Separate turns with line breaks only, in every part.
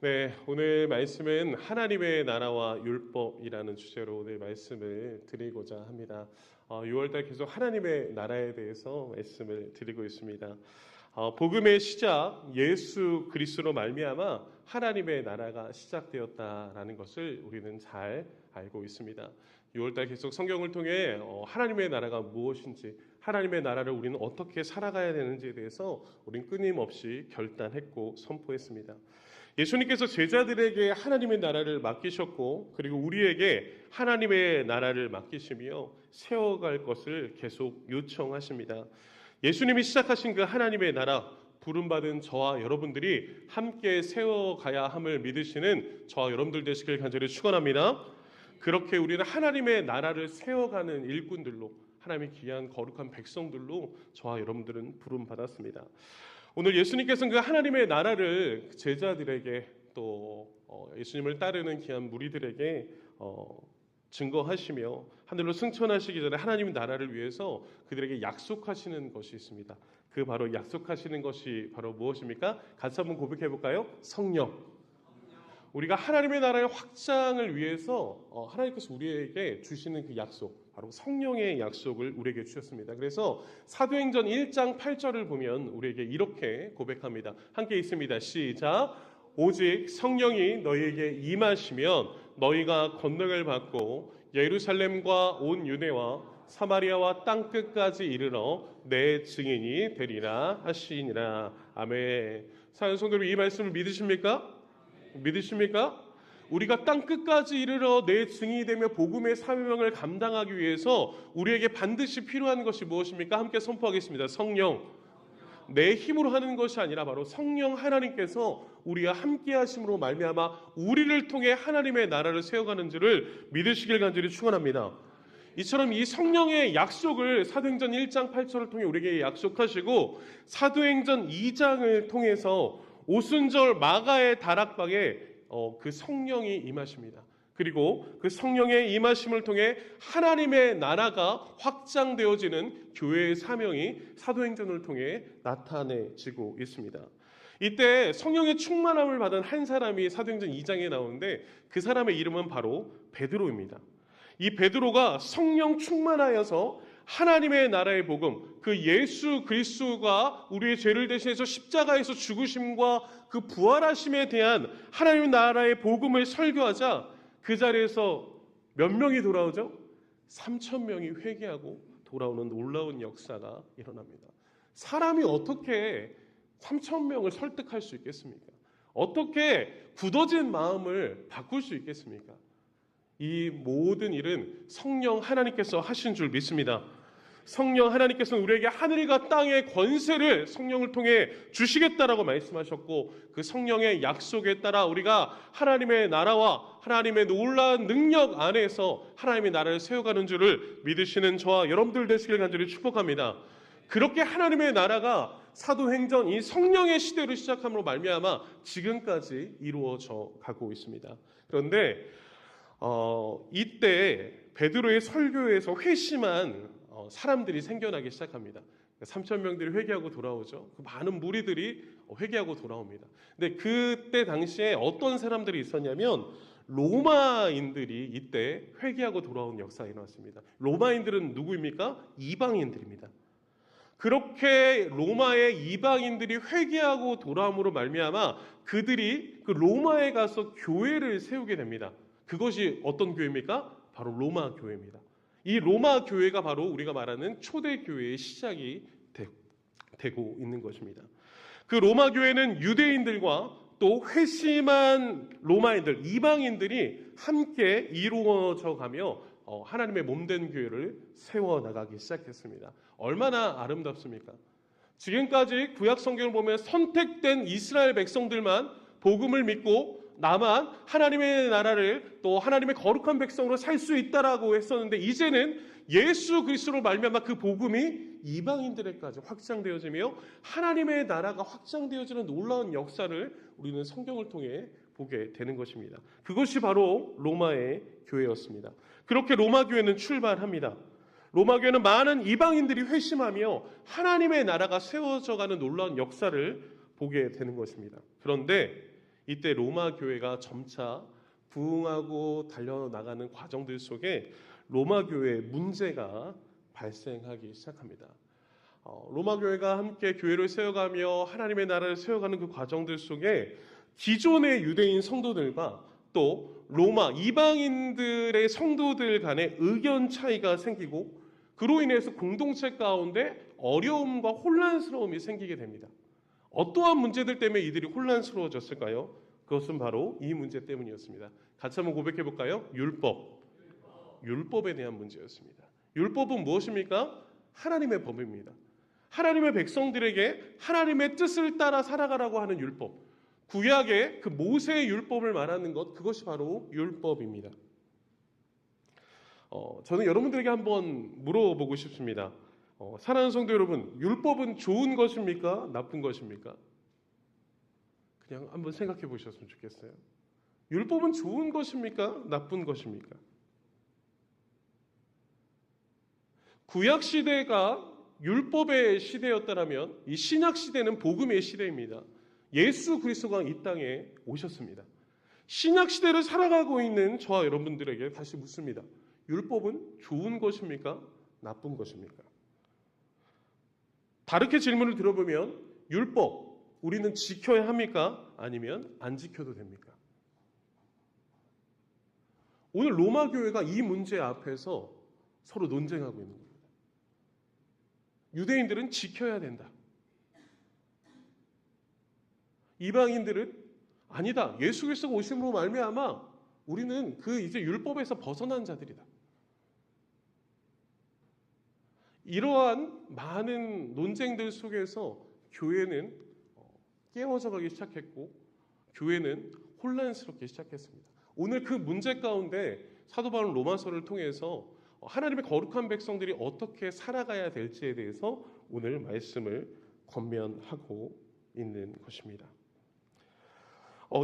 네, 오늘 말씀은 하나님의 나라와 율법이라는 주제로 오늘 말씀을 드리고자 합니다. 6월달 계속 하나님의 나라에 대해서 말씀을 드리고 있습니다. 복음의 시작, 예수 그리스도로 말미암아 하나님의 나라가 시작되었다라는 것을 우리는 잘 알고 있습니다. 6월달 계속 성경을 통해 하나님의 나라가 무엇인지, 하나님의 나라를 우리는 어떻게 살아가야 되는지에 대해서 우리는 끊임없이 결단했고 선포했습니다. 예수님께서 제자들에게 하나님의 나라를 맡기셨고, 그리고 우리에게 하나님의 나라를 맡기시며 세워갈 것을 계속 요청하십니다. 예수님이 시작하신 그 하나님의 나라, 부름받은 저와 여러분들이 함께 세워가야 함을 믿으시는 저와 여러분들 되시길 간절히 축원합니다. 그렇게 우리는 하나님의 나라를 세워가는 일꾼들로, 하나님의 귀한 거룩한 백성들로 저와 여러분들은 부름받았습니다. 오늘 예수님께서는 그 하나님의 나라를 제자들에게 또 예수님을 따르는 귀한 무리들에게 증거하시며 하늘로 승천하시기 전에 하나님의 나라를 위해서 그들에게 약속하시는 것이 있습니다. 그 바로 약속하시는 것이 바로 무엇입니까? 같이 한번 고백해 볼까요? 성령. 우리가 하나님의 나라의 확장을 위해서 하나님께서 우리에게 주시는 그 약속, 바로 성령의 약속을 우리에게 주셨습니다. 그래서 사도행전 1장 8절을 보면 우리에게 이렇게 고백합니다. 함께 있습니다. 시작. 오직 성령이 너희에게 임하시면 너희가 권능을 받고 예루살렘과 온 유대와 사마리아와 땅끝까지 이르러 내 증인이 되리라 하시니라. 아멘. 사랑하는 성도들, 이 말씀을 믿으십니까? 믿으십니까? 우리가 땅끝까지 이르러 내 증인이 되며 복음의 사명을 감당하기 위해서 우리에게 반드시 필요한 것이 무엇입니까? 함께 선포하겠습니다. 성령. 내 힘으로 하는 것이 아니라 바로 성령 하나님께서 우리와 함께 하심으로 말미암아 우리를 통해 하나님의 나라를 세워가는 줄을 믿으시길 간절히 축원합니다. 이처럼 이 성령의 약속을 사도행전 1장 8절을 통해 우리에게 약속하시고, 사도행전 2장을 통해서 오순절 마가의 다락방에 그 성령이 임하십니다. 그리고 그 성령의 임하심을 통해 하나님의 나라가 확장되어지는 교회의 사명이 사도행전을 통해 나타내지고 있습니다. 이때 성령의 충만함을 받은 한 사람이 사도행전 2장에 나오는데, 그 사람의 이름은 바로 베드로입니다. 이 베드로가 성령 충만하여서 하나님의 나라의 복음, 그 예수 그리스도가 우리의 죄를 대신해서 십자가에서 죽으심과 그 부활하심에 대한 하나님의 나라의 복음을 설교하자 그 자리에서 몇 명이 돌아오죠? 3,000명이 회개하고 돌아오는 놀라운 역사가 일어납니다. 사람이 어떻게 3,000명을 설득할 수 있겠습니까? 어떻게 굳어진 마음을 바꿀 수 있겠습니까? 이 모든 일은 성령 하나님께서 하신 줄 믿습니다. 성령 하나님께서는 우리에게 하늘과 땅의 권세를 성령을 통해 주시겠다라고 말씀하셨고, 그 성령의 약속에 따라 우리가 하나님의 나라와 하나님의 놀라운 능력 안에서 하나님의 나라를 세워가는 줄을 믿으시는 저와 여러분들 되시길 간절히 축복합니다. 그렇게 하나님의 나라가 사도행전 이 성령의 시대로 시작함으로 말미암아 지금까지 이루어져 가고 있습니다. 그런데 이때 베드로의 설교에서 회심한 사람들이 생겨나기 시작합니다. 3,000명들이 회개하고 돌아오죠. 그 많은 무리들이 회개하고 돌아옵니다. 근데 그때 당시에 어떤 사람들이 있었냐면 로마인들이 이때 회개하고 돌아온 역사가 일어났습니다. 로마인들은 누구입니까? 이방인들입니다. 그렇게 로마의 이방인들이 회개하고 돌아옴으로 말미암아 그들이 그 로마에 가서 교회를 세우게 됩니다. 그것이 어떤 교회입니까? 바로 로마 교회입니다. 이 로마 교회가 바로 우리가 말하는 초대 교회의 시작이 되고 있는 것입니다. 그 로마 교회는 유대인들과 또 회심한 로마인들, 이방인들이 함께 이루어져 가며 하나님의 몸된 교회를 세워나가기 시작했습니다. 얼마나 아름답습니까? 지금까지 구약 성경을 보면 선택된 이스라엘 백성들만 복음을 믿고 나만 하나님의 나라를 또 하나님의 거룩한 백성으로 살 수 있다라고 했었는데, 이제는 예수 그리스도로 말미암아 그 복음이 이방인들에까지 확장되어지며 하나님의 나라가 확장되어지는 놀라운 역사를 우리는 성경을 통해 보게 되는 것입니다. 그것이 바로 로마의 교회였습니다. 그렇게 로마 교회는 출발합니다. 로마 교회는 많은 이방인들이 회심하며 하나님의 나라가 세워져가는 놀라운 역사를 보게 되는 것입니다. 그런데 이때 로마 교회가 점차 부흥하고 달려나가는 과정들 속에 로마 교회에 문제가 발생하기 시작합니다. 로마 교회가 함께 교회를 세워가며 하나님의 나라를 세워가는 그 과정들 속에 기존의 유대인 성도들과 또 로마 이방인들의 성도들 간의 의견 차이가 생기고 그로 인해서 공동체 가운데 어려움과 혼란스러움이 생기게 됩니다. 어떠한 문제들 때문에 이들이 혼란스러워졌을까요? 그것은 바로 이 문제 때문이었습니다. 같이 한번 고백해 볼까요? 율법에 대한 문제였습니다. 율법은 무엇입니까? 하나님의 법입니다. 하나님의 백성들에게 하나님의 뜻을 따라 살아가라고 하는 율법. 구약의 그 모세의 율법을 말하는 것, 그것이 바로 율법입니다. 저는 여러분들에게 한번 물어보고 싶습니다. 사랑하는 성도 여러분, 율법은 좋은 것입니까? 나쁜 것입니까? 그냥 한번 생각해 보셨으면 좋겠어요. 율법은 좋은 것입니까? 나쁜 것입니까? 구약 시대가 율법의 시대였다면 이 신약 시대는 복음의 시대입니다. 예수 그리스도가 이 땅에 오셨습니다. 신약 시대를 살아가고 있는 저와 여러분들에게 다시 묻습니다. 율법은 좋은 것입니까? 나쁜 것입니까? 다르게 질문을 들어보면 율법 우리는 지켜야 합니까? 아니면 안 지켜도 됩니까? 오늘 로마 교회가 이 문제 앞에서 서로 논쟁하고 있는 겁니다. 유대인들은 지켜야 된다. 이방인들은 아니다. 예수 그리스도가 오심으로 말미암아 우리는 그 이제 율법에서 벗어난 자들이다. 이러한 많은 논쟁들 속에서 교회는 깨어져 가기 시작했고 교회는 혼란스럽게 시작했습니다. 오늘 그 문제 가운데 사도 바울 로마서를 통해서 하나님의 거룩한 백성들이 어떻게 살아가야 될지에 대해서 오늘 말씀을 권면하고 있는 것입니다.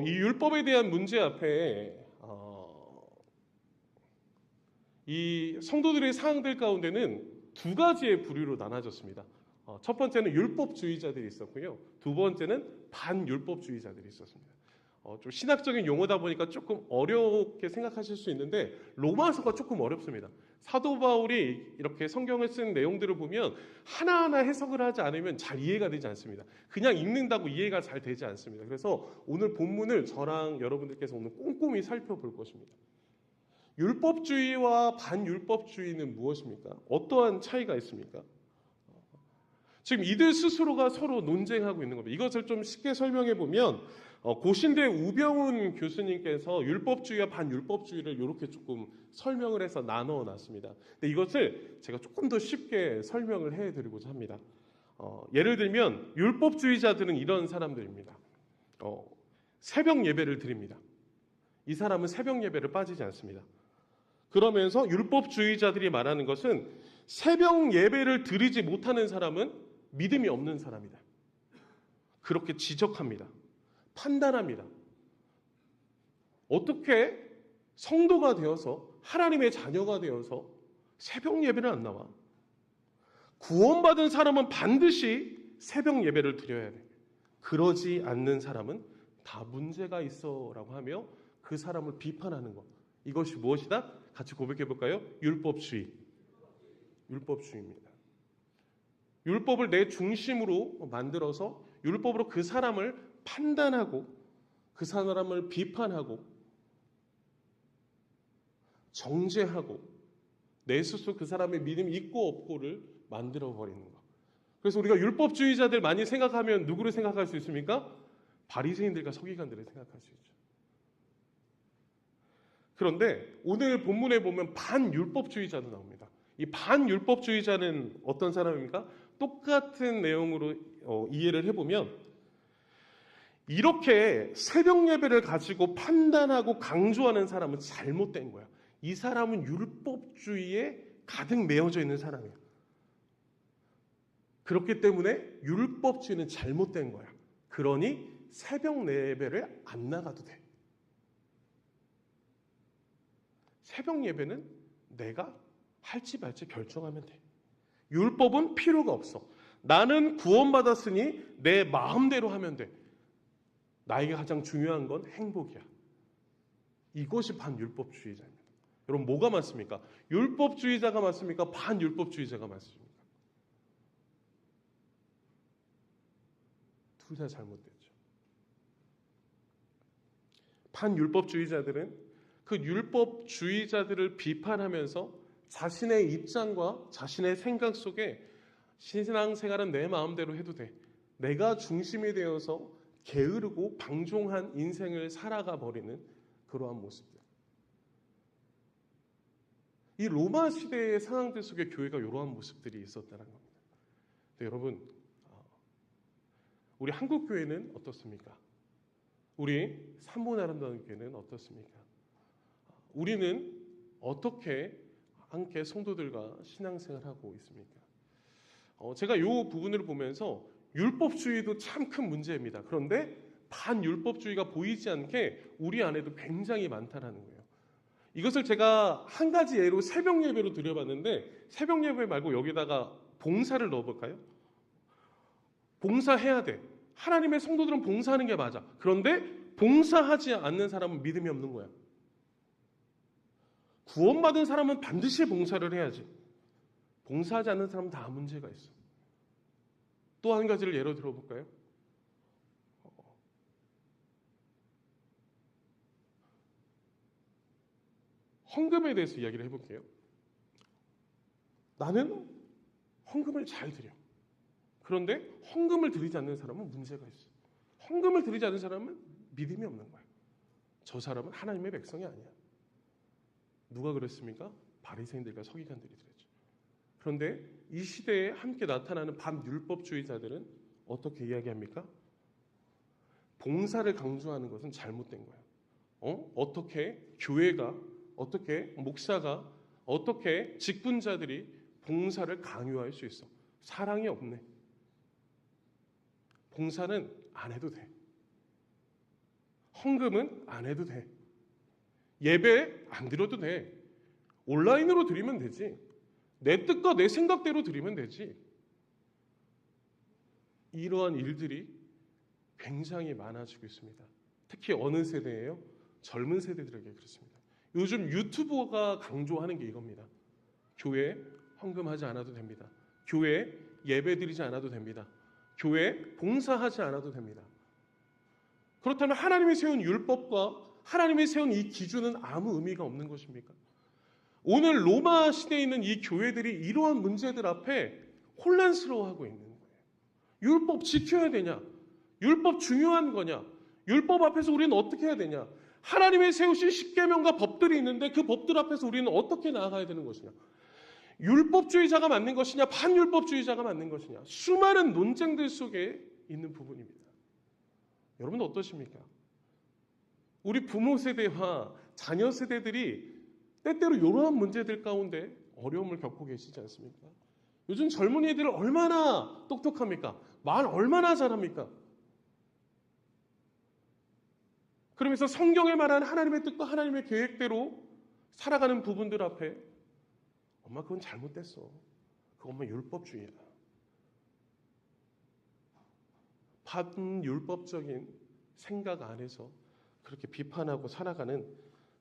이 율법에 대한 문제 앞에 이 성도들의 사항들 가운데는 두 가지의 부류로 나눠졌습니다. 첫 번째는 율법주의자들이 있었고요. 두 번째는 반율법주의자들이 있었습니다. 좀 신학적인 용어다 보니까 조금 어렵게 생각하실 수 있는데 로마서가 조금 어렵습니다. 사도 바울이 이렇게 성경을 쓴 내용들을 보면 하나하나 해석을 하지 않으면 잘 이해가 되지 않습니다. 그냥 읽는다고 이해가 잘 되지 않습니다. 그래서 오늘 본문을 저랑 여러분들께서 오늘 꼼꼼히 살펴볼 것입니다. 율법주의와 반율법주의는 무엇입니까? 어떠한 차이가 있습니까? 지금 이들 스스로가 서로 논쟁하고 있는 겁니다. 이것을 좀 쉽게 설명해 보면 고신대 우병훈 교수님께서 율법주의와 반율법주의를 이렇게 조금 설명을 해서 나누어 놨습니다. 근데 이것을 제가 조금 더 쉽게 설명을 해드리고자 합니다. 예를 들면 율법주의자들은 이런 사람들입니다. 새벽 예배를 드립니다. 이 사람은 새벽 예배를 빠지지 않습니다. 그러면서 율법주의자들이 말하는 것은 새벽 예배를 드리지 못하는 사람은 믿음이 없는 사람이다. 그렇게 지적합니다. 판단합니다. 어떻게 성도가 되어서 하나님의 자녀가 되어서 새벽 예배를 안 나와? 구원받은 사람은 반드시 새벽 예배를 드려야 돼. 그러지 않는 사람은 다 문제가 있어라고 하며 그 사람을 비판하는 것. 이것이 무엇이다? 같이 고백해 볼까요? 율법주의입니다. 율법을 내 중심으로 만들어서 율법으로 그 사람을 판단하고 그 사람을 비판하고 정죄하고 내 스스로 그 사람의 믿음이 있고 없고를 만들어버리는 것. 그래서 우리가 율법주의자들 많이 생각하면 누구를 생각할 수 있습니까? 바리새인들과 서기관들을 생각할 수 있죠. 그런데 오늘 본문에 보면 반율법주의자도 나옵니다. 이 반율법주의자는 어떤 사람입니까? 똑같은 내용으로 이해를 해보면 이렇게 새벽 예배를 가지고 판단하고 강조하는 사람은 잘못된 거야. 이 사람은 율법주의에 가득 메어져 있는 사람이야. 그렇기 때문에 율법주의는 잘못된 거야. 그러니 새벽 예배를 안 나가도 돼. 새벽 예배는 내가 할지 말지 결정하면 돼. 율법은 필요가 없어. 나는 구원받았으니 내 마음대로 하면 돼. 나에게 가장 중요한 건 행복이야. 이것이 반율법주의자입니다. 여러분 뭐가 맞습니까? 율법주의자가 맞습니까? 반율법주의자가 맞습니까? 둘 다 잘못됐죠. 반율법주의자들은 그 율법주의자들을 비판하면서 자신의 입장과 자신의 생각 속에 신앙생활은 내 마음대로 해도 돼. 내가 중심이 되어서 게으르고 방종한 인생을 살아가 버리는 그러한 모습들. 이 로마 시대의 상황들 속에 교회가 이러한 모습들이 있었다는 겁니다. 여러분, 우리 한국 교회는 어떻습니까? 우리 산본 아름다운 교회는 어떻습니까? 우리는 어떻게 함께 성도들과 신앙생활하고 있습니까? 제가 이 부분을 보면서 율법주의도 참 큰 문제입니다. 그런데 반율법주의가 보이지 않게 우리 안에도 굉장히 많다라는 거예요. 이것을 제가 한 가지 예로 새벽 예배로 드려봤는데 새벽 예배 말고 여기다가 봉사를 넣어볼까요? 봉사해야 돼. 하나님의 성도들은 봉사하는 게 맞아. 그런데 봉사하지 않는 사람은 믿음이 없는 거야. 구원받은 사람은 반드시 봉사를 해야지. 봉사하지 않는 사람은 다 문제가 있어. 또 한 가지를 예로 들어볼까요? 헌금에 대해서 이야기를 해볼게요. 나는 헌금을 잘 드려. 그런데 헌금을 드리지 않는 사람은 문제가 있어. 헌금을 드리지 않는 사람은 믿음이 없는 거야. 저 사람은 하나님의 백성이 아니야. 누가 그랬습니까? 바리새인들과 서기관들이 그랬죠. 그런데 이 시대에 함께 나타나는 반율법주의자들은 어떻게 이야기합니까? 봉사를 강조하는 것은 잘못된 거예요. 어떻게 교회가, 어떻게 목사가, 어떻게 직분자들이 봉사를 강요할 수 있어? 사랑이 없네. 봉사는 안 해도 돼. 헌금은 안 해도 돼. 예배 안 드려도 돼. 온라인으로 드리면 되지. 내 뜻과 내 생각대로 드리면 되지. 이러한 일들이 굉장히 많아지고 있습니다. 특히 어느 세대예요? 젊은 세대들에게 그렇습니다. 요즘 유튜버가 강조하는 게 이겁니다. 교회 헌금하지 않아도 됩니다. 교회 예배 드리지 않아도 됩니다. 교회 봉사하지 않아도 됩니다. 그렇다면 하나님이 세운 율법과 하나님이 세운 이 기준은 아무 의미가 없는 것입니까? 오늘 로마 시대에 있는 이 교회들이 이러한 문제들 앞에 혼란스러워하고 있는 거예요. 율법 지켜야 되냐? 율법 중요한 거냐? 율법 앞에서 우리는 어떻게 해야 되냐? 하나님이 세우신 십계명과 법들이 있는데 그 법들 앞에서 우리는 어떻게 나아가야 되는 것이냐? 율법주의자가 맞는 것이냐? 반율법주의자가 맞는 것이냐? 수많은 논쟁들 속에 있는 부분입니다. 여러분 어떠십니까? 우리 부모 세대와 자녀 세대들이 때때로 이러한 문제들 가운데 어려움을 겪고 계시지 않습니까? 요즘 젊은이들 얼마나 똑똑합니까? 말 얼마나 잘합니까? 그러면서 성경에 말한 하나님의 뜻과 하나님의 계획대로 살아가는 부분들 앞에 엄마 그건 잘못됐어. 그건 엄마 율법주의야. 반율법적인 생각 안에서 그렇게 비판하고 살아가는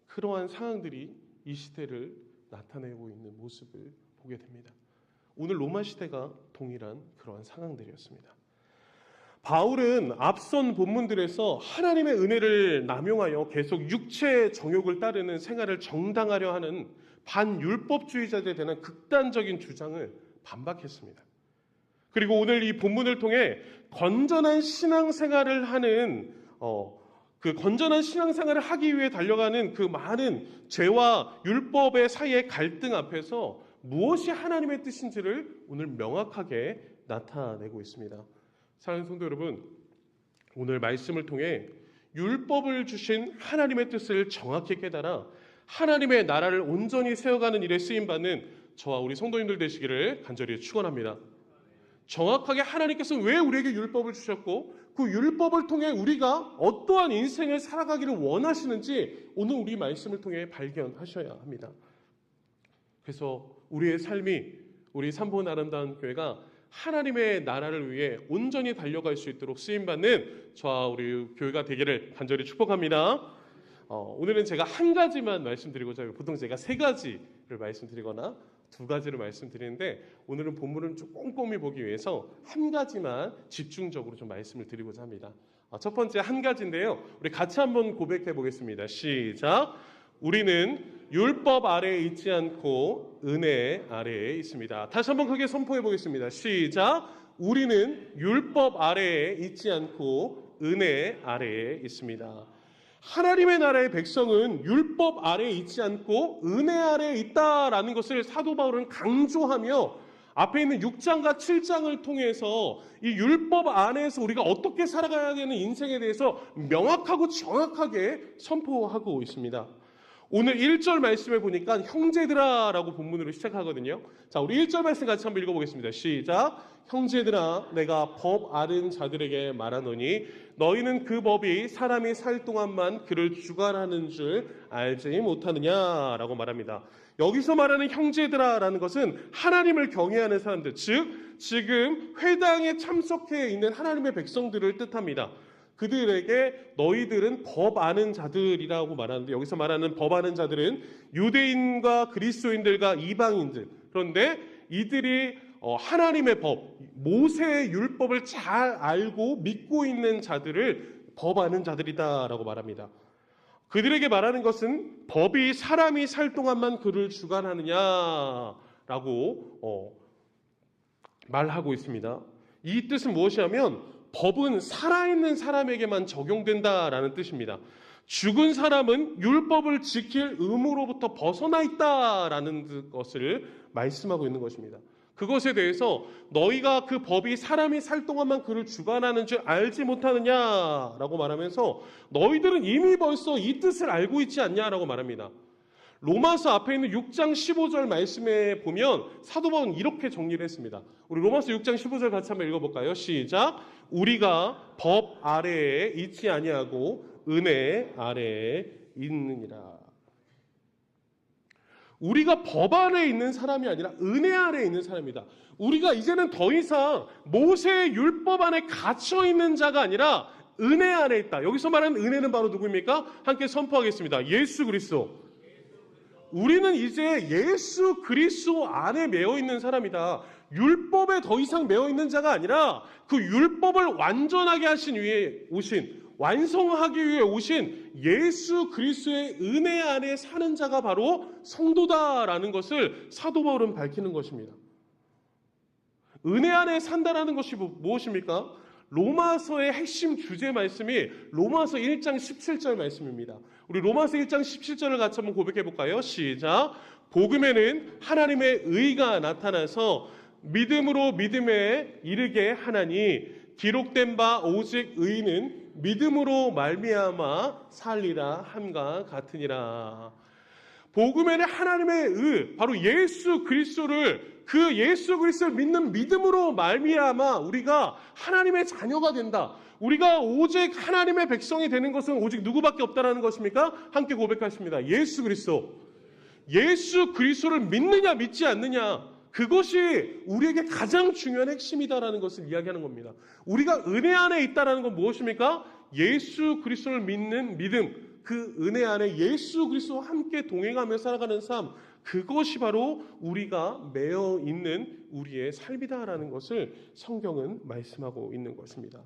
그러한 상황들이 이 시대를 나타내고 있는 모습을 보게 됩니다. 오늘 로마 시대가 동일한 그러한 상황들이었습니다. 바울은 앞선 본문들에서 하나님의 은혜를 남용하여 계속 육체의 정욕을 따르는 생활을 정당하려 하는 반율법주의자들에 대한 극단적인 주장을 반박했습니다. 그리고 오늘 이 본문을 통해 건전한 신앙생활을 하는 그 건전한 신앙생활을 하기 위해 달려가는 그 많은 죄와 율법의 사이의 갈등 앞에서 무엇이 하나님의 뜻인지를 오늘 명확하게 나타내고 있습니다. 사랑하는 성도 여러분, 오늘 말씀을 통해 율법을 주신 하나님의 뜻을 정확히 깨달아 하나님의 나라를 온전히 세워가는 일에 쓰임받는 저와 우리 성도님들 되시기를 간절히 축원합니다. 정확하게 하나님께서 왜 우리에게 율법을 주셨고 그 율법을 통해 우리가 어떠한 인생을 살아가기를 원하시는지 오늘 우리 말씀을 통해 발견하셔야 합니다. 그래서 우리의 삶이, 우리 산본 아름다운 교회가 하나님의 나라를 위해 온전히 달려갈 수 있도록 쓰임받는 저와 우리 교회가 되기를 간절히 축복합니다. 오늘은 제가 한 가지만 말씀드리고자 해요. 보통 제가 세 가지를 말씀드리거나 두 가지를 말씀드리는데 오늘은 본문을 좀 꼼꼼히 보기 위해서 한 가지만 집중적으로 좀 말씀을 드리고자 합니다. 첫 번째 한 가지인데요. 우리 같이 한번 고백해 보겠습니다. 시작. 우리는 율법 아래에 있지 않고 은혜 아래에 있습니다. 다시 한번 크게 선포해 보겠습니다. 시작. 우리는 율법 아래에 있지 않고 은혜 아래에 있습니다. 하나님의 나라의 백성은 율법 아래에 있지 않고 은혜 아래에 있다라는 것을 사도 바울은 강조하며 앞에 있는 6장과 7장을 통해서 이 율법 안에서 우리가 어떻게 살아가야 되는 인생에 대해서 명확하고 정확하게 선포하고 있습니다. 오늘 1절 말씀에 보니까 형제들아 라고 본문으로 시작하거든요. 자, 우리 1절 말씀 같이 한번 읽어보겠습니다. 시작. 형제들아 내가 법 아는 자들에게 말하노니 너희는 그 법이 사람이 살 동안만 그를 주관하는 줄 알지 못하느냐라고 말합니다. 여기서 말하는 형제들아 라는 것은 하나님을 경외하는 사람들, 즉 지금 회당에 참석해 있는 하나님의 백성들을 뜻합니다. 그들에게 너희들은 법 아는 자들이라고 말하는데 여기서 말하는 법 아는 자들은 유대인과 그리스도인들과 이방인들, 그런데 이들이 하나님의 법, 모세의 율법을 잘 알고 믿고 있는 자들을 법 아는 자들이다라고 말합니다. 그들에게 말하는 것은 법이 사람이 살 동안만 그를 주관하느냐라고 말하고 있습니다. 이 뜻은 무엇이냐면 법은 살아있는 사람에게만 적용된다라는 뜻입니다. 죽은 사람은 율법을 지킬 의무로부터 벗어나 있다라는 것을 말씀하고 있는 것입니다. 그것에 대해서 너희가 그 법이 사람이 살 동안만 그를 주관하는 줄 알지 못하느냐라고 말하면서 너희들은 이미 벌써 이 뜻을 알고 있지 않냐라고 말합니다. 로마서 앞에 있는 6장 15절 말씀에 보면 사도 바울은 이렇게 정리를 했습니다. 우리 로마서 6장 15절 같이 한번 읽어볼까요? 시작. 우리가 법 아래에 있지 아니하고 은혜 아래에 있느니라. 우리가 법 아래에 있는 사람이 아니라 은혜 아래에 있는 사람이다. 우리가 이제는 더 이상 모세의 율법 안에 갇혀 있는 자가 아니라 은혜 안에 있다. 여기서 말하는 은혜는 바로 누구입니까? 함께 선포하겠습니다. 예수 그리스도. 우리는 이제 예수 그리스도 안에 매여 있는 사람이다. 율법에 더 이상 매여 있는 자가 아니라 그 율법을 완전하게 하신 위에 오신, 완성하기 위해 오신 예수 그리스도의 은혜 안에 사는 자가 바로 성도다라는 것을 사도 바울은 밝히는 것입니다. 은혜 안에 산다라는 것이 무엇입니까? 로마서의 핵심 주제 말씀이 로마서 1장 17절 말씀입니다. 우리 로마서 1장 17절을 같이 한번 고백해 볼까요? 시작. 복음에는 하나님의 의가 나타나서 믿음으로 믿음에 이르게 하나니 기록된 바 오직 의는 믿음으로 말미암아 살리라 함과 같으니라. 복음에는 하나님의 의, 바로 예수 그리스도를, 그 예수 그리스도를 믿는 믿음으로 말미암아 우리가 하나님의 자녀가 된다. 우리가 오직 하나님의 백성이 되는 것은 오직 누구밖에 없다라는 것입니까? 함께 고백하십니다. 예수 그리스도. 예수 그리스도를 믿느냐 믿지 않느냐, 그것이 우리에게 가장 중요한 핵심이다라는 것을 이야기하는 겁니다. 우리가 은혜 안에 있다라는 건 무엇입니까? 예수 그리스도를 믿는 믿음, 그 은혜 안에 예수 그리스도와 함께 동행하며 살아가는 삶, 그것이 바로 우리가 매여 있는 우리의 삶이다라는 것을 성경은 말씀하고 있는 것입니다.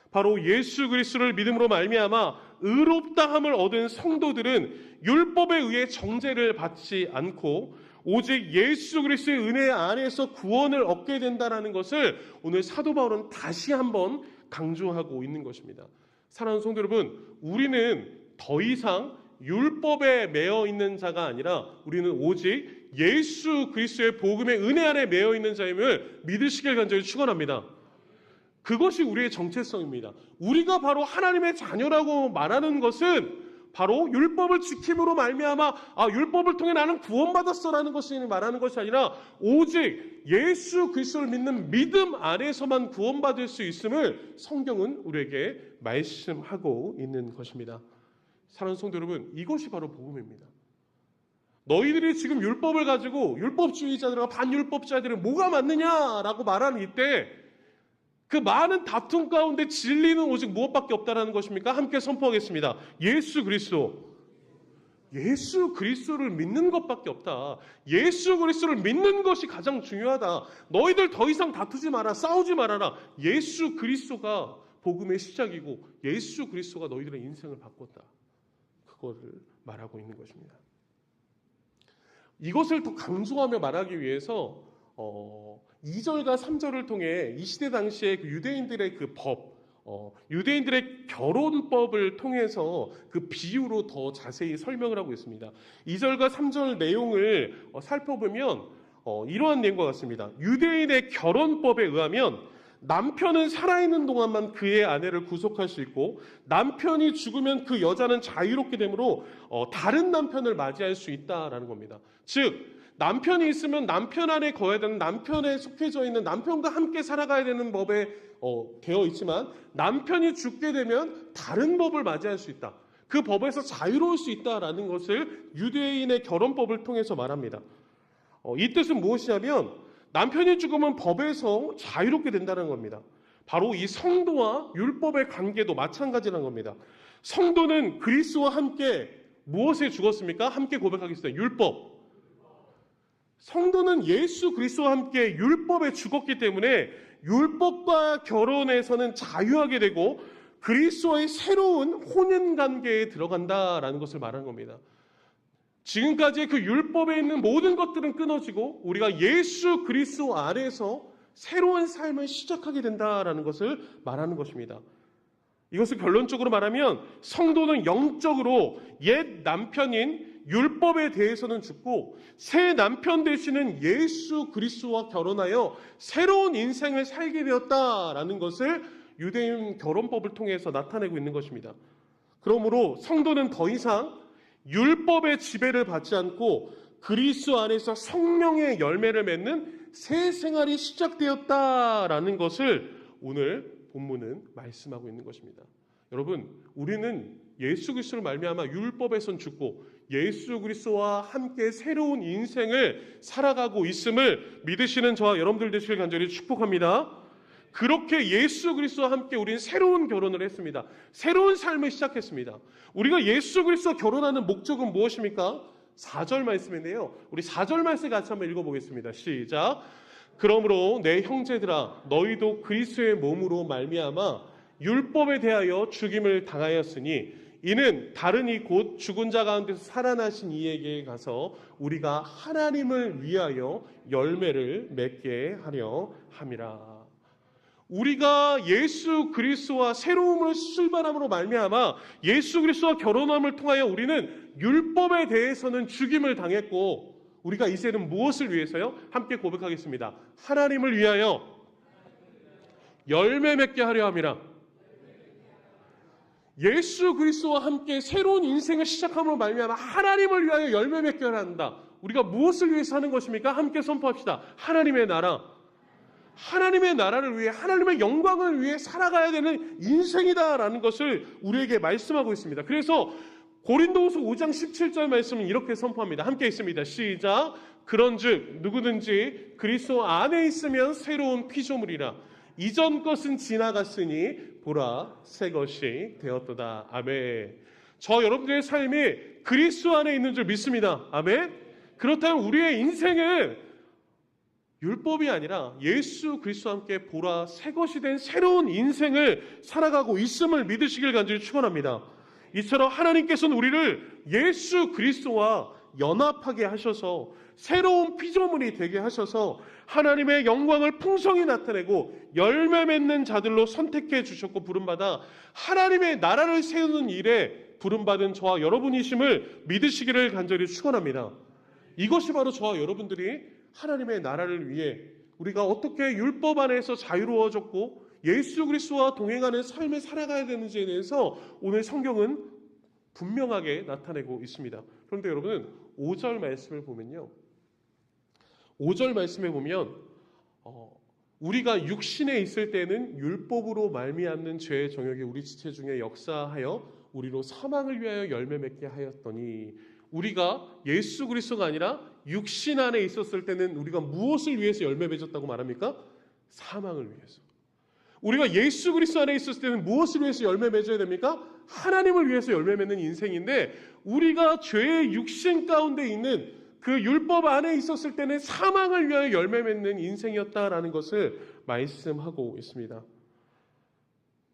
바로 예수 그리스도를 믿음으로 말미암아 의롭다함을 얻은 성도들은 율법에 의해 정죄를 받지 않고 오직 예수 그리스도의 은혜 안에서 구원을 얻게 된다는 것을 오늘 사도 바울은 다시 한번 강조하고 있는 것입니다. 사랑하는 성도 여러분, 우리는 더 이상 율법에 매여 있는 자가 아니라 우리는 오직 예수 그리스도의 복음의 은혜 안에 매여 있는 자임을 믿으시길 간절히 축원합니다. 그것이 우리의 정체성입니다. 우리가 바로 하나님의 자녀라고 말하는 것은 바로 율법을 지킴으로 말미암아 율법을 통해 나는 구원받았어라는 것이 말하는 것이 아니라 오직 예수 그리스도를 믿는 믿음 안에서만 구원받을 수 있음을 성경은 우리에게 말씀하고 있는 것입니다. 사랑하는 성도 여러분, 이것이 바로 복음입니다. 너희들이 지금 율법을 가지고 율법주의자들과 반율법자들은 뭐가 맞느냐라고 말하는 이때 그 많은 다툼 가운데 진리는 오직 무엇밖에 없다라는 것입니까? 함께 선포하겠습니다. 예수 그리스도. 예수 그리스도를 믿는 것밖에 없다. 예수 그리스도를 믿는 것이 가장 중요하다. 너희들 더 이상 다투지 마라. 싸우지 말아라. 예수 그리스도가 복음의 시작이고 예수 그리스도가 너희들의 인생을 바꿨다. 그거를 말하고 있는 것입니다. 이것을 더 강조하며 말하기 위해서 2절과 3절을 통해 이 시대 당시에 그 유대인들의 그 법, 유대인들의 결혼법을 통해서 그 비유로 더 자세히 설명을 하고 있습니다. 2절과 3절 내용을 살펴보면 이러한 내용과 같습니다. 유대인의 결혼법에 의하면 남편은 살아있는 동안만 그의 아내를 구속할 수 있고 남편이 죽으면 그 여자는 자유롭게 되므로 다른 남편을 맞이할 수 있다라는 겁니다. 즉 남편이 있으면 남편 안에 거해야 되는, 남편에 속해져 있는, 남편과 함께 살아가야 되는 법에 되어 있지만 남편이 죽게 되면 다른 법을 맞이할 수 있다. 그 법에서 자유로울 수 있다라는 것을 유대인의 결혼법을 통해서 말합니다. 이 뜻은 무엇이냐면 남편이 죽으면 법에서 자유롭게 된다는 겁니다. 바로 이 성도와 율법의 관계도 마찬가지라는 겁니다. 성도는 그리스도와 함께 무엇에 죽었습니까? 함께 고백하겠습니다. 율법. 성도는 예수 그리스도와 함께 율법에 죽었기 때문에 율법과 결혼에서는 자유하게 되고 그리스도와의 새로운 혼인 관계에 들어간다라는 것을 말하는 겁니다. 지금까지 그 율법에 있는 모든 것들은 끊어지고 우리가 예수 그리스도 안에서 새로운 삶을 시작하게 된다라는 것을 말하는 것입니다. 이것을 결론적으로 말하면 성도는 영적으로 옛 남편인 율법에 대해서는 죽고 새 남편 되시는 예수 그리스도와 결혼하여 새로운 인생을 살게 되었다라는 것을 유대인 결혼법을 통해서 나타내고 있는 것입니다. 그러므로 성도는 더 이상 율법의 지배를 받지 않고 그리스도 안에서 성령의 열매를 맺는 새 생활이 시작되었다라는 것을 오늘 본문은 말씀하고 있는 것입니다. 여러분, 우리는 예수 그리스도를 말미암아 율법에선 죽고 예수 그리스도와 함께 새로운 인생을 살아가고 있음을 믿으시는 저와 여러분들 되시길 간절히 축복합니다. 그렇게 예수 그리스도와 함께 우리는 새로운 결혼을 했습니다. 새로운 삶을 시작했습니다. 우리가 예수 그리스도와 결혼하는 목적은 무엇입니까? 4절 말씀인데요. 우리 4절 말씀 같이 한번 읽어보겠습니다. 시작. 그러므로 내 형제들아 너희도 그리스도의 몸으로 말미암아 율법에 대하여 죽임을 당하였으니 이는 다른 이 곧 죽은 자 가운데서 살아나신 이에게 가서 우리가 하나님을 위하여 열매를 맺게 하려 함이라. 우리가 예수 그리스도와 새로움을 출발함으로 말미암아 예수 그리스도와 결혼함을 통하여 우리는 율법에 대해서는 죽임을 당했고 우리가 이제는 무엇을 위해서요? 함께 고백하겠습니다. 하나님을 위하여 열매 맺게 하려 함이라. 예수 그리스도와 함께 새로운 인생을 시작함으로 말미암아 하나님을 위하여 열매 맺게 하려 한다. 우리가 무엇을 위해서 하는 것입니까? 함께 선포합시다. 하나님의 나라. 하나님의 나라를 위해 하나님의 영광을 위해 살아가야 되는 인생이다라는 것을 우리에게 말씀하고 있습니다. 그래서 고린도후서 5장 17절 말씀은 이렇게 선포합니다. 함께 있습니다. 시작. 그런즉 누구든지 그리스도 안에 있으면 새로운 피조물이라. 이전 것은 지나갔으니 보라 새 것이 되었도다. 아멘. 저 여러분들의 삶이 그리스도 안에 있는 줄 믿습니다. 아멘. 그렇다면 우리의 인생은 율법이 아니라 예수 그리스도와 함께 보라 새 것이 된 새로운 인생을 살아가고 있음을 믿으시길 간절히 축원합니다. 이처럼 하나님께서는 우리를 예수 그리스도와 연합하게 하셔서 새로운 피조물이 되게 하셔서 하나님의 영광을 풍성히 나타내고 열매 맺는 자들로 선택해 주셨고 부름받아 하나님의 나라를 세우는 일에 부름받은 저와 여러분이심을 믿으시기를 간절히 축원합니다. 이것이 바로 저와 여러분들이 하나님의 나라를 위해 우리가 어떻게 율법 안에서 자유로워졌고 예수 그리스도와 동행하는 삶을 살아가야 되는지에 대해서 오늘 성경은 분명하게 나타내고 있습니다. 그런데 여러분 5절 말씀을 보면요. 5절 말씀에 보면 우리가 육신에 있을 때는 율법으로 말미암는 죄의 정욕이 우리 지체 중에 역사하여 우리로 사망을 위하여 열매 맺게 하였더니 우리가 예수 그리스도가 아니라 육신 안에 있었을 때는 우리가 무엇을 위해서 열매 맺었다고 말합니까? 사망을 위해서. 우리가 예수 그리스도 안에 있었을 때는 무엇을 위해서 열매 맺어야 됩니까? 하나님을 위해서 열매 맺는 인생인데, 우리가 죄의 육신 가운데 있는 그 율법 안에 있었을 때는 사망을 위하여 열매 맺는 인생이었다라는 것을 말씀하고 있습니다.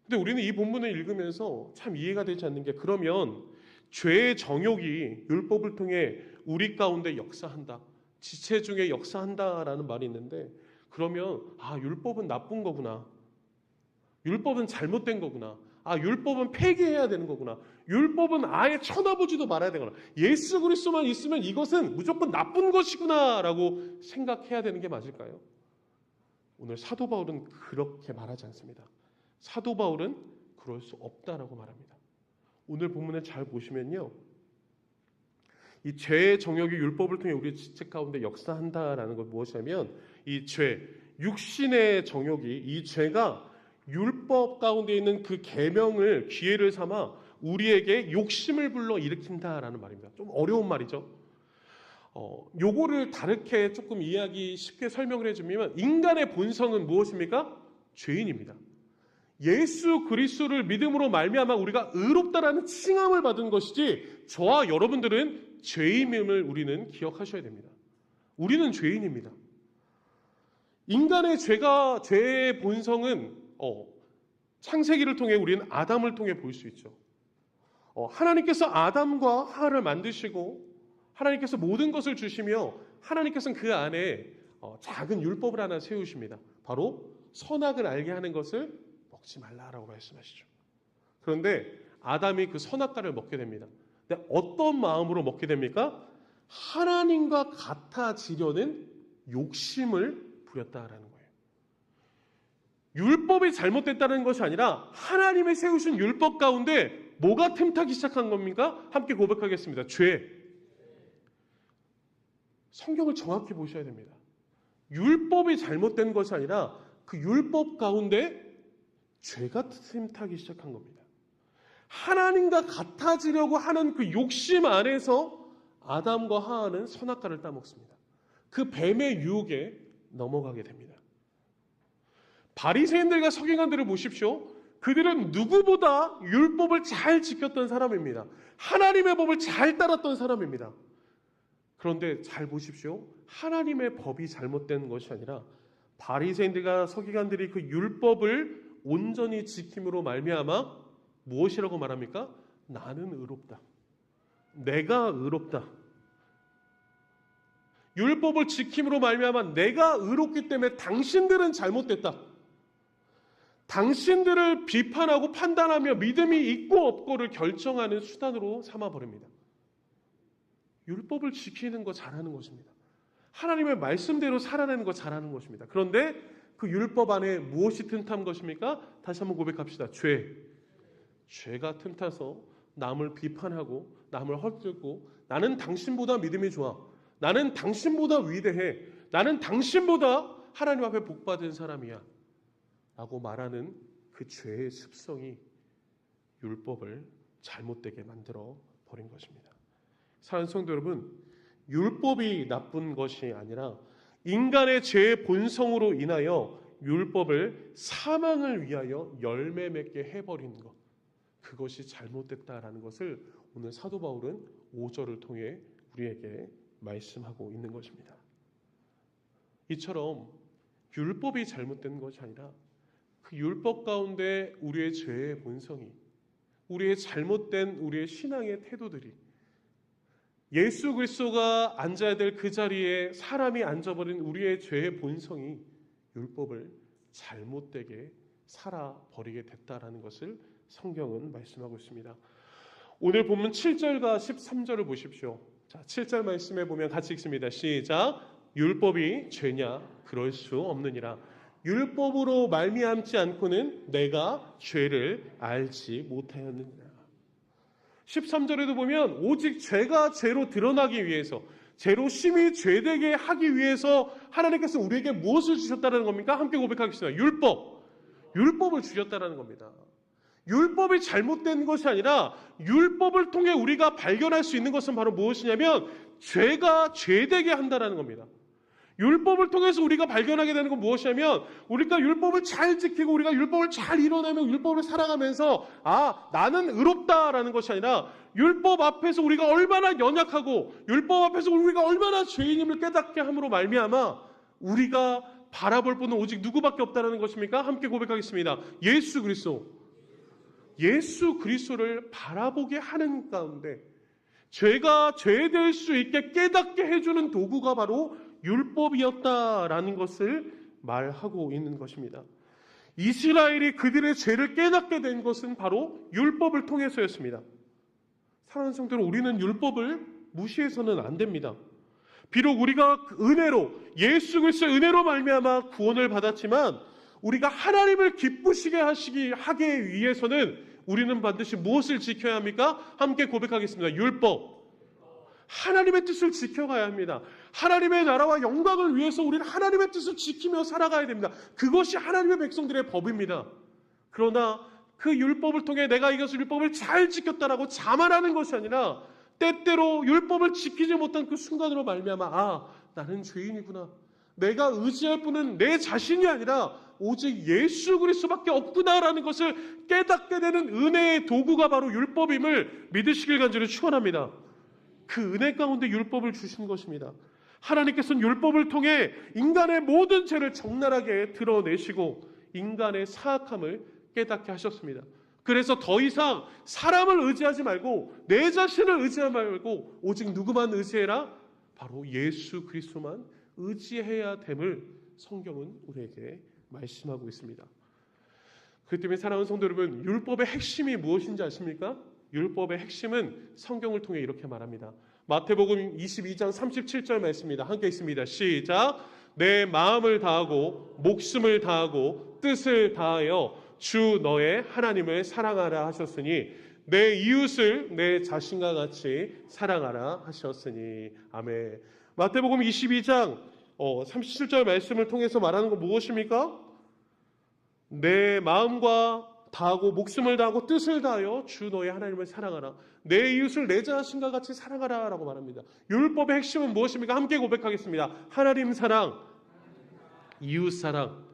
근데 우리는 이 본문을 읽으면서 참 이해가 되지 않는 게, 그러면 죄의 정욕이 율법을 통해 우리 가운데 역사한다, 지체 중에 역사한다라는 말이 있는데, 그러면 율법은 나쁜 거구나, 율법은 잘못된 거구나, 율법은 폐기해야 되는 거구나, 율법은 아예 쳐다보지도 말아야 되거나, 예수 그리스도만 있으면 이것은 무조건 나쁜 것이구나 라고 생각해야 되는 게 맞을까요? 오늘 사도 바울은 그렇게 말하지 않습니다. 사도 바울은 그럴 수 없다라고 말합니다. 오늘 본문을 잘 보시면요, 이 죄의 정욕이 율법을 통해 우리의 지체 가운데 역사한다라는 것 무엇이냐면, 이 죄, 육신의 정욕이, 이 죄가 율법 가운데 있는 그 계명을 기회를 삼아 우리에게 욕심을 불러 일으킨다라는 말입니다. 좀 어려운 말이죠. 요거를 다르게 조금 이해하기 쉽게 설명을 해주면, 인간의 본성은 무엇입니까? 죄인입니다. 예수 그리스도를 믿음으로 말미암아 우리가 의롭다라는 칭함을 받은 것이지, 저와 여러분들은 죄인임을 우리는 기억하셔야 됩니다. 우리는 죄인입니다. 인간의 죄의 본성은 창세기를 통해 우리는 아담을 통해 볼 수 있죠. 하나님께서 아담과 하와를 만드시고 하나님께서 모든 것을 주시며, 하나님께서는 그 안에 작은 율법을 하나 세우십니다. 바로 선악을 알게 하는 것을 먹지 말라라고 말씀하시죠. 그런데 아담이 그 선악과를 먹게 됩니다. 근데 어떤 마음으로 먹게 됩니까? 하나님과 같아지려는 욕심을 부렸다라는 거예요. 율법이 잘못됐다는 것이 아니라 하나님의 세우신 율법 가운데 뭐가 틈타기 시작한 겁니까? 함께 고백하겠습니다. 죄. 성경을 정확히 보셔야 됩니다. 율법이 잘못된 것이 아니라 그 율법 가운데 죄가 틈타기 시작한 겁니다. 하나님과 같아지려고 하는 그 욕심 안에서 아담과 하와는 선악과를 따먹습니다. 그 뱀의 유혹에 넘어가게 됩니다. 바리새인들과 서기관들을 보십시오. 그들은 누구보다 율법을 잘 지켰던 사람입니다. 하나님의 법을 잘 따랐던 사람입니다. 그런데 잘 보십시오. 하나님의 법이 잘못된 것이 아니라 바리새인들과 서기관들이 그 율법을 온전히 지킴으로 말미암아 무엇이라고 말합니까? 나는 의롭다. 내가 의롭다. 율법을 지킴으로 말미암아 내가 의롭기 때문에 당신들은 잘못됐다. 당신들을 비판하고 판단하며 믿음이 있고 없고를 결정하는 수단으로 삼아버립니다. 율법을 지키는 거 잘하는 것입니다. 하나님의 말씀대로 살아내는 거 잘하는 것입니다. 그런데 그 율법 안에 무엇이 틈탄 것입니까? 다시 한번 고백합시다. 죄가 틈타서 남을 비판하고 남을 헐뜯고, 나는 당신보다 믿음이 좋아, 나는 당신보다 위대해, 나는 당신보다 하나님 앞에 복받은 사람이야 라고 말하는 그 죄의 습성이 율법을 잘못되게 만들어 버린 것입니다. 사랑하는 성도 여러분, 율법이 나쁜 것이 아니라 인간의 죄의 본성으로 인하여 율법을 사망을 위하여 열매 맺게 해버린 것, 그것이 잘못됐다라는 것을 오늘 사도 바울은 5절을 통해 우리에게 말씀하고 있는 것입니다. 이처럼 율법이 잘못된 것이 아니라 그 율법 가운데 우리의 죄의 본성이, 우리의 잘못된 우리의 신앙의 태도들이, 예수 그리스도가 앉아야 될 그 자리에 사람이 앉아버린 우리의 죄의 본성이 율법을 잘못되게 살아버리게 됐다라는 것을 성경은 말씀하고 있습니다. 오늘 본문 7절과 13절을 보십시오. 자, 7절 말씀에 보면 같이 읽습니다. 시작. 율법이 죄냐? 그럴 수 없느니라. 율법으로 말미암지 않고는 내가 죄를 알지 못하였느니라. 13절에도 보면 오직 죄가 죄로 드러나기 위해서, 죄로 심히 죄되게 하기 위해서 하나님께서 우리에게 무엇을 주셨다는 겁니까? 함께 고백하겠습니다. 율법을 주셨다는 겁니다. 율법이 잘못된 것이 아니라 율법을 통해 우리가 발견할 수 있는 것은 바로 무엇이냐면 죄가 죄되게 한다는 겁니다. 율법을 통해서 우리가 발견하게 되는 건 무엇이냐면 우리가 율법을 잘 지키고 우리가 율법을 잘 이뤄내며 율법을 살아가면서 나는 의롭다라는 것이 아니라 율법 앞에서 우리가 얼마나 연약하고 율법 앞에서 우리가 얼마나 죄인임을 깨닫게 함으로 말미암아 우리가 바라볼 분은 오직 누구밖에 없다는 것입니까? 함께 고백하겠습니다. 예수 그리스도. 예수 그리스도를 바라보게 하는 가운데 죄가 죄될 수 있게 깨닫게 해주는 도구가 바로 율법이었다라는 것을 말하고 있는 것입니다. 이스라엘이 그들의 죄를 깨닫게 된 것은 바로 율법을 통해서였습니다. 사랑하는 성도 여러분, 우리는 율법을 무시해서는 안 됩니다. 비록 우리가 은혜로 예수 그리스도의 은혜로 말미암아 구원을 받았지만 우리가 하나님을 기쁘시게 하게 위해서는 우리는 반드시 무엇을 지켜야 합니까? 함께 고백하겠습니다. 율법. 하나님의 뜻을 지켜가야 합니다. 하나님의 나라와 영광을 위해서 우리는 하나님의 뜻을 지키며 살아가야 됩니다. 그것이 하나님의 백성들의 법입니다. 그러나 그 율법을 통해 내가 이것을 율법을 잘 지켰다라고 자만하는 것이 아니라 때때로 율법을 지키지 못한 그 순간으로 말미암아 나는 죄인이구나. 내가 의지할 분은 내 자신이 아니라 오직 예수 그리스도밖에 없구나라는 것을 깨닫게 되는 은혜의 도구가 바로 율법임을 믿으시길 간절히 축원합니다. 그 은혜 가운데 율법을 주신 것입니다. 하나님께서는 율법을 통해 인간의 모든 죄를 적나라하게 드러내시고 인간의 사악함을 깨닫게 하셨습니다. 그래서 더 이상 사람을 의지하지 말고 내 자신을 의지하지 말고 오직 누구만 의지해라? 바로 예수 그리스도만 의지해야 됨을 성경은 우리에게 말씀하고 있습니다. 그렇기 때문에 사랑하는 성도 여러분, 율법의 핵심이 무엇인지 아십니까? 율법의 핵심은 성경을 통해 이렇게 말합니다. 마태복음 22장 37절 말씀입니다. 함께 있습니다. 시작. 내 마음을 다하고 목숨을 다하고 뜻을 다하여 주 너의 하나님을 사랑하라 하셨으니 내 이웃을 내 자신과 같이 사랑하라 하셨으니. 아멘. 마태복음 22장 37절 말씀을 통해서 말하는 건 무엇입니까? 내 마음과 다하고 목숨을 다하고 뜻을 다하여 주 너의 하나님을 사랑하라. 내 이웃을 내 자신과 같이 사랑하라 라고 말합니다. 율법의 핵심은 무엇입니까? 함께 고백하겠습니다. 하나님 사랑, 이웃 사랑.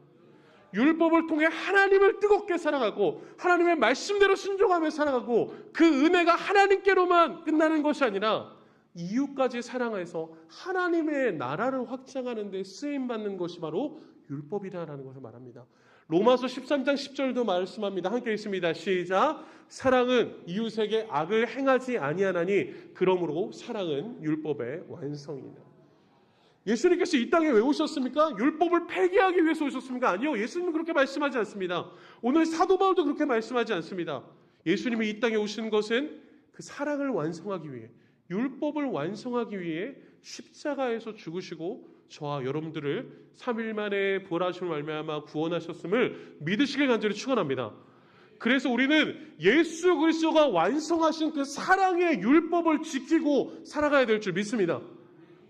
율법을 통해 하나님을 뜨겁게 사랑하고 하나님의 말씀대로 순종하며 살아가고 그 은혜가 하나님께로만 끝나는 것이 아니라 이웃까지 사랑해서 하나님의 나라를 확장하는 데 쓰임받는 것이 바로 율법이다라는 것을 말합니다. 로마서 13장 10절도 말씀합니다. 함께 읽습니다. 시작. 사랑은 이웃에게 악을 행하지 아니하나니 그러므로 사랑은 율법의 완성이다. 예수님께서 이 땅에 왜 오셨습니까? 율법을 폐기하기 위해서 오셨습니까? 아니요. 예수님은 그렇게 말씀하지 않습니다. 오늘 사도 바울도 그렇게 말씀하지 않습니다. 예수님이 이 땅에 오신 것은 그 사랑을 완성하기 위해, 율법을 완성하기 위해 십자가에서 죽으시고 저와 여러분들을 3일 만에 부활하심을 말미암아 구원하셨음을 믿으시길 간절히 축원합니다. 그래서 우리는 예수 그리스도가 완성하신 그 사랑의 율법을 지키고 살아가야 될 줄 믿습니다.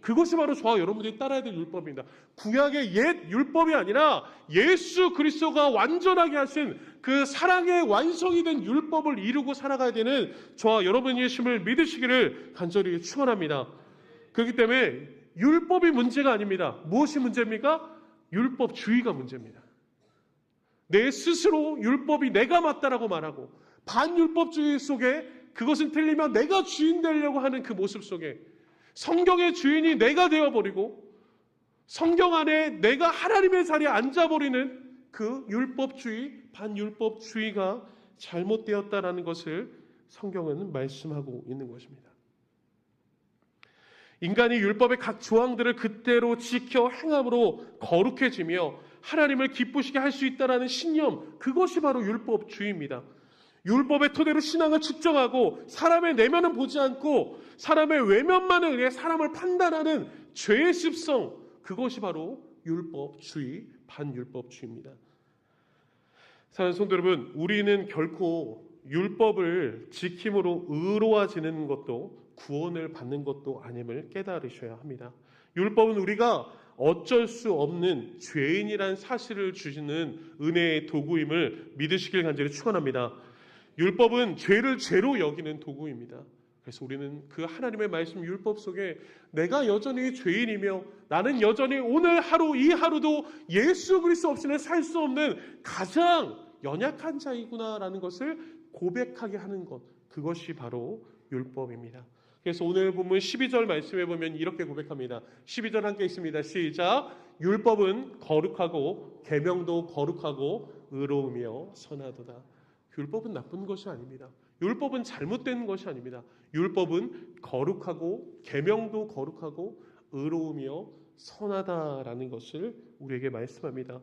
그것이 바로 저와 여러분들이 따라야 될 율법입니다. 구약의 옛 율법이 아니라 예수 그리스도가 완전하게 하신 그 사랑의 완성이 된 율법을 이루고 살아가야 되는 저와 여러분의 힘을 믿으시기를 간절히 축원합니다. 그렇기 때문에 율법이 문제가 아닙니다. 무엇이 문제입니까? 율법주의가 문제입니다. 내 스스로 율법이 내가 맞다라고 말하고 반율법주의 속에 그것은 틀리면 내가 주인 되려고 하는 그 모습 속에 성경의 주인이 내가 되어버리고 성경 안에 내가 하나님의 자리에 앉아버리는 그 율법주의, 반율법주의가 잘못되었다라는 것을 성경은 말씀하고 있는 것입니다. 인간이 율법의 각 조항들을 그대로 지켜 행함으로 거룩해지며 하나님을 기쁘시게 할 수 있다는 신념, 그것이 바로 율법주의입니다. 율법의 토대로 신앙을 측정하고 사람의 내면은 보지 않고 사람의 외면만을 의해 사람을 판단하는 죄의 습성, 그것이 바로 율법주의, 반율법주의입니다. 사랑하는 성도 여러분, 우리는 결코 율법을 지킴으로 의로워지는 것도 구원을 받는 것도 아님을 깨달으셔야 합니다. 율법은 우리가 어쩔 수 없는 죄인이란 사실을 주시는 은혜의 도구임을 믿으시길 간절히 축원합니다. 율법은 죄를 죄로 여기는 도구입니다. 그래서 우리는 그 하나님의 말씀 율법 속에 내가 여전히 죄인이며 나는 여전히 오늘 하루 이 하루도 예수 그리스도 없이는 살 수 없는 가장 연약한 자이구나라는 것을 고백하게 하는 것, 그것이 바로 율법입니다. 그래서 오늘 본문 12절 말씀에 보면 이렇게 고백합니다. 12절 함께 있습니다. 시작. 율법은 거룩하고 계명도 거룩하고 의로우며 선하도다. 율법은 나쁜 것이 아닙니다. 율법은 잘못된 것이 아닙니다. 율법은 거룩하고 계명도 거룩하고 의로우며 선하다라는 것을 우리에게 말씀합니다.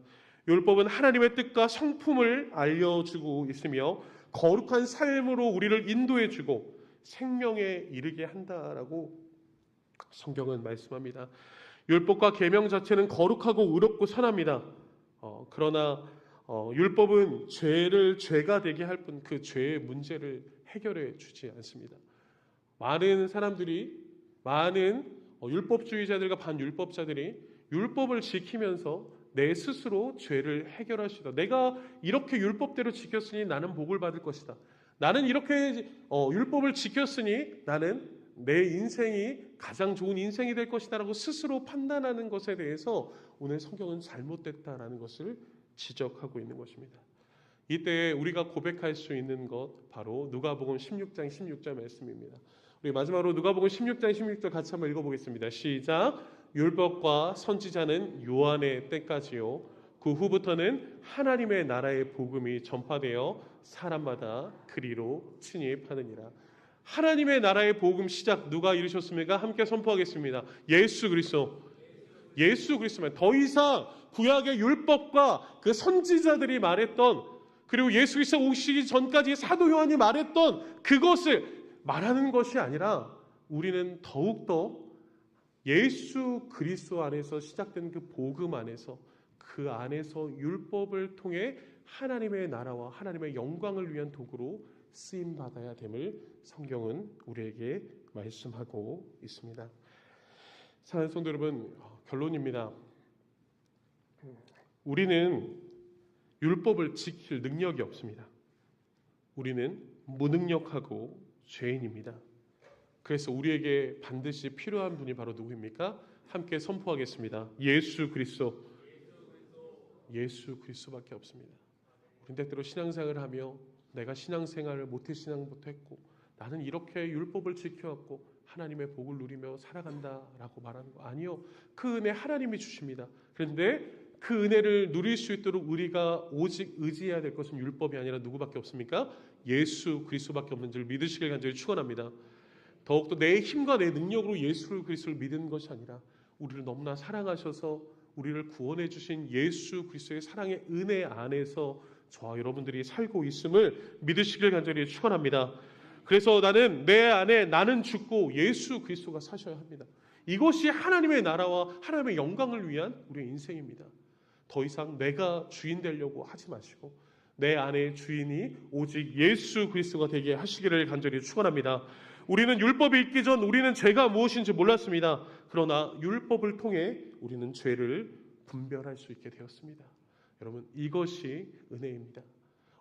율법은 하나님의 뜻과 성품을 알려주고 있으며 거룩한 삶으로 우리를 인도해주고 생명에 이르게 한다라고 성경은 말씀합니다. 율법과 계명 자체는 거룩하고 의롭고 선합니다. 그러나 율법은 죄를 죄가 되게 할 뿐 그 죄의 문제를 해결해 주지 않습니다. 많은 사람들이 많은 율법주의자들과 반율법자들이 율법을 지키면서 내 스스로 죄를 해결하시다. 내가 이렇게 율법대로 지켰으니 나는 복을 받을 것이다. 나는 이렇게 율법을 지켰으니 나는 내 인생이 가장 좋은 인생이 될 것이다 라고 스스로 판단하는 것에 대해서 오늘 성경은 잘못됐다라는 것을 지적하고 있는 것입니다. 이때 우리가 고백할 수 있는 것 바로 누가복음 16장 16절 말씀입니다. 우리 마지막으로 누가복음 16장 16절 같이 한번 읽어보겠습니다. 시작. 율법과 선지자는 요한의 때까지요. 그 후부터는 하나님의 나라의 복음이 전파되어 사람마다 그리로 침입하느니라. 하나님의 나라의 복음 시작 누가 이루셨습니까? 함께 선포하겠습니다. 예수 그리스도. 예수 그리스도만. 더 이상 구약의 율법과 그 선지자들이 말했던, 그리고 예수 그리스도 오시기 전까지 사도 요한이 말했던 그것을 말하는 것이 아니라 우리는 더욱더 예수 그리스도 안에서 시작된 그 복음 안에서, 그 안에서 율법을 통해 하나님의 나라와 하나님의 영광을 위한 도구로 쓰임 받아야 됨을 성경은 우리에게 말씀하고 있습니다. 사랑하는 성도 여러분, 결론입니다. 우리는 율법을 지킬 능력이 없습니다. 우리는 무능력하고 죄인입니다. 그래서 우리에게 반드시 필요한 분이 바로 누구입니까? 함께 선포하겠습니다. 예수 그리스도. 예수 그리스도밖에 없습니다. 우리는 때때로 신앙생활을 하며 내가 신앙생활을 모태신앙부터 했고 나는 이렇게 율법을 지켜왔고 하나님의 복을 누리며 살아간다라고 말하는 거 아니요. 그 은혜 하나님이 주십니다. 그런데 그 은혜를 누릴 수 있도록 우리가 오직 의지해야 될 것은 율법이 아니라 누구밖에 없습니까? 예수 그리스도밖에 없는 줄 믿으시길 간절히 축원합니다. 더욱더 내 힘과 내 능력으로 예수 그리스도를 믿는 것이 아니라 우리를 너무나 사랑하셔서 우리를 구원해 주신 예수 그리스도의 사랑의 은혜 안에서 저와 여러분들이 살고 있음을 믿으시길 간절히 축원합니다. 그래서 나는 내 안에 나는 죽고 예수 그리스도가 사셔야 합니다. 이것이 하나님의 나라와 하나님의 영광을 위한 우리의 인생입니다. 더 이상 내가 주인 되려고 하지 마시고 내 안에 주인이 오직 예수 그리스도가 되게 하시기를 간절히 축원합니다. 우리는 율법이 있기 전 우리는 죄가 무엇인지 몰랐습니다. 그러나 율법을 통해 우리는 죄를 분별할 수 있게 되었습니다. 여러분, 이것이 은혜입니다.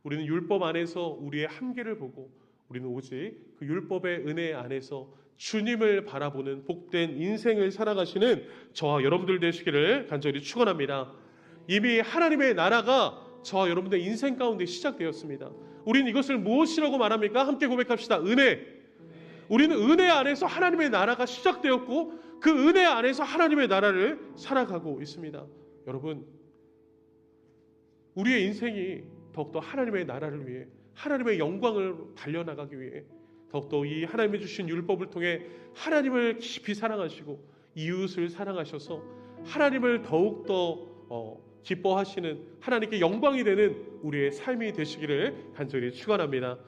우리는 율법 안에서 우리의 한계를 보고 우리는 오직 그 율법의 은혜 안에서 주님을 바라보는 복된 인생을 살아가시는 저와 여러분들 되시기를 간절히 축원합니다. 이미 하나님의 나라가 저와 여러분들의 인생 가운데 시작되었습니다. 우리는 이것을 무엇이라고 말합니까? 함께 고백합시다. 은혜. 우리는 은혜 안에서 하나님의 나라가 시작되었고 그 은혜 안에서 하나님의 나라를 살아가고 있습니다. 여러분, 우리의 인생이 더욱더 하나님의 나라를 위해 하나님의 영광을 달려나가기 위해 더욱더 이 하나님이 주신 율법을 통해 하나님을 깊이 사랑하시고 이웃을 사랑하셔서 하나님을 더욱더 기뻐하시는 하나님께 영광이 되는 우리의 삶이 되시기를 간절히 축원합니다.